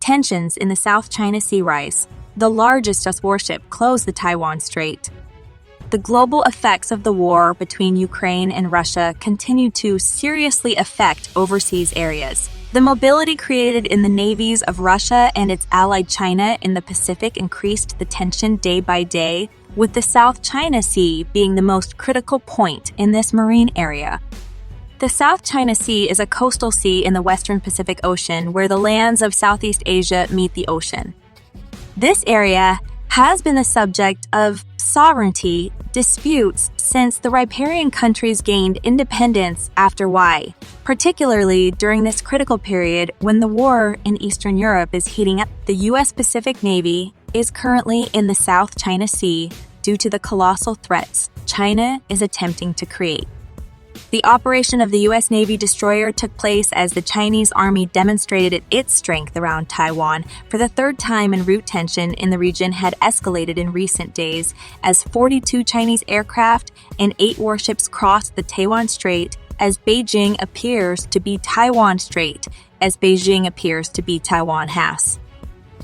tensions in the South China Sea rise. The largest US warship closed the Taiwan Strait. The global effects of the war between Ukraine and Russia continue to seriously affect overseas areas. The mobility created in the navies of Russia and its ally China in the Pacific increased the tension day by day, with the South China Sea being the most critical point in this marine area. The South China Sea is a coastal sea in the western Pacific Ocean where the lands of Southeast Asia meet the ocean. This area has been the subject of sovereignty disputes since the riparian countries gained independence after WWII, particularly during this critical period when the war in Eastern Europe is heating up. The U.S. Pacific Navy is currently in the South China Sea due to the colossal threats China is attempting to create. The operation of the U.S. Navy destroyer took place as the Chinese Army demonstrated its strength around Taiwan for the third time, and route tension in the region had escalated in recent days as 42 Chinese aircraft and 8 warships crossed the Taiwan Strait as Beijing appears to be Taiwan Strait, as Beijing appears to be Taiwan Has.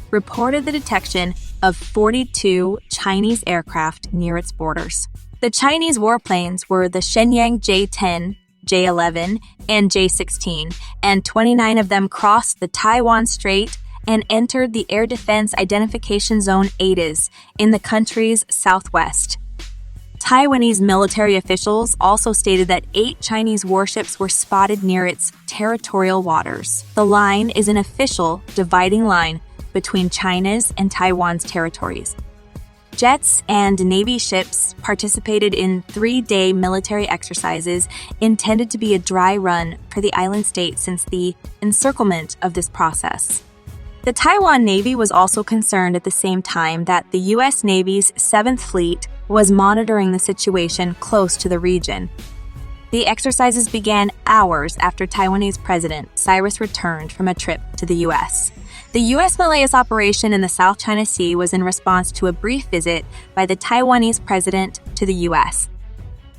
Reported the detection of 42 Chinese aircraft near its borders. The Chinese warplanes were the Shenyang J-10, J-11, and J-16, and 29 of them crossed the Taiwan Strait and entered the Air Defense Identification Zone ADIZ in the country's southwest. Taiwanese military officials also stated that 8 Chinese warships were spotted near its territorial waters. The line is an official dividing line between China's and Taiwan's territories. Jets and Navy ships participated in 3-day military exercises intended to be a dry run for the island state since the encirclement of this process. The Taiwan Navy was also concerned at the same time that the U.S. Navy's 7th Fleet was monitoring the situation close to the region. The exercises began hours after Taiwanese President Cyrus returned from a trip to the U.S. The U.S.-Malaysia operation in the South China Sea was in response to a brief visit by the Taiwanese president to the U.S.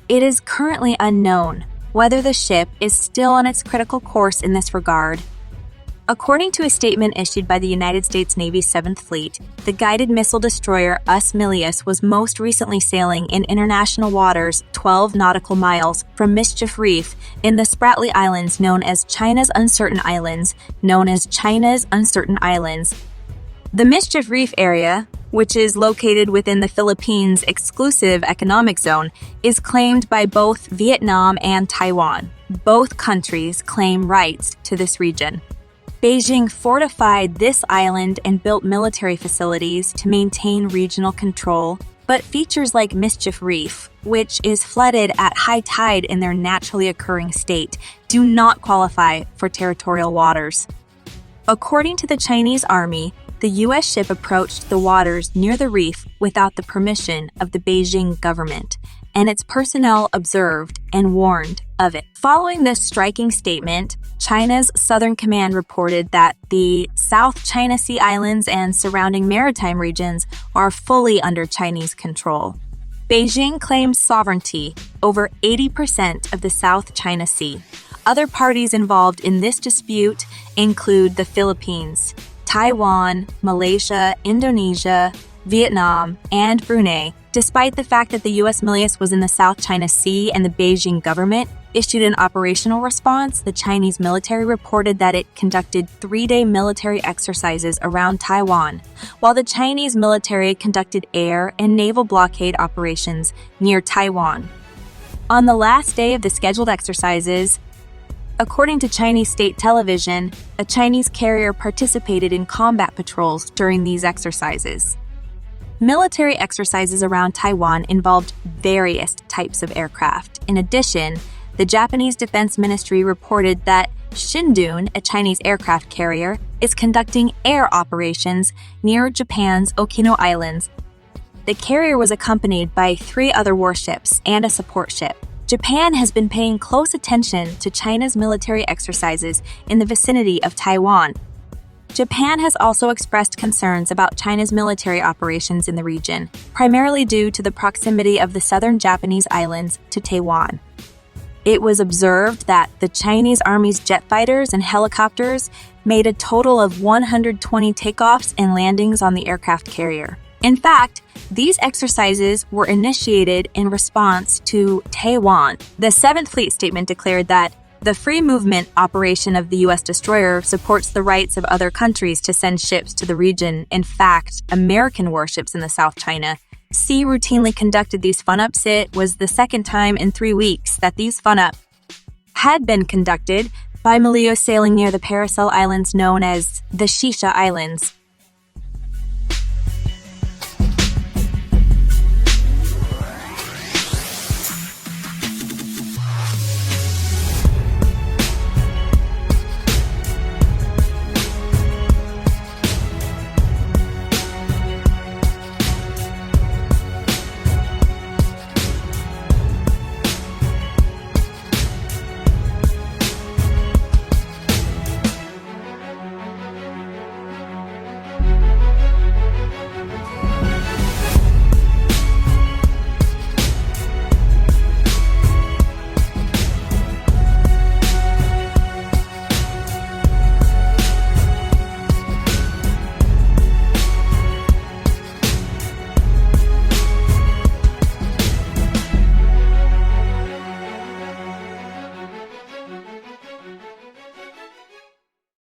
It is currently unknown whether the ship is still on its critical course in this regard. According to a statement issued by the United States Navy's 7th Fleet, the guided missile destroyer US Milius was most recently sailing in international waters 12 nautical miles from Mischief Reef in the Spratly Islands known as China's Uncertain Islands. The Mischief Reef area, which is located within the Philippines' exclusive economic zone, is claimed by both Vietnam and Taiwan. Both countries claim rights to this region. Beijing fortified this island and built military facilities to maintain regional control, but features like Mischief Reef, which is flooded at high tide in their naturally occurring state, do not qualify for territorial waters. According to the Chinese Army, the U.S. ship approached the waters near the reef without the permission of the Beijing government, and its personnel observed and warned of it. Following this striking statement, China's Southern Command reported that the South China Sea Islands and surrounding maritime regions are fully under Chinese control. Beijing claims sovereignty over 80% of the South China Sea. Other parties involved in this dispute include the Philippines, Taiwan, Malaysia, Indonesia, Vietnam, and Brunei. Despite the fact that the U.S. Milius was in the South China Sea and the Beijing government issued an operational response, the Chinese military reported that it conducted 3-day military exercises around Taiwan, while the Chinese military conducted air and naval blockade operations near Taiwan. On the last day of the scheduled exercises, according to Chinese state television, a Chinese carrier participated in combat patrols during these exercises. Military exercises around Taiwan involved various types of aircraft. In addition, the Japanese Defense Ministry reported that Shindun, a Chinese aircraft carrier, is conducting air operations near Japan's Okinawa Islands. The carrier was accompanied by 3 other warships and a support ship. Japan has been paying close attention to China's military exercises in the vicinity of Taiwan. Japan has also expressed concerns about China's military operations in the region, primarily due to the proximity of the southern Japanese islands to Taiwan. It was observed that the Chinese Army's jet fighters and helicopters made a total of 120 takeoffs and landings on the aircraft carrier. In fact, these exercises were initiated in response to Taiwan. The 7th Fleet statement declared that the free movement operation of the U.S. destroyer supports the rights of other countries to send ships to the region. In fact, American warships in the South China Sea routinely conducted these fun-ups. It was the second time in 3 weeks that these fun-ups had been conducted by Maleo sailing near the Paracel Islands known as the Shisha Islands.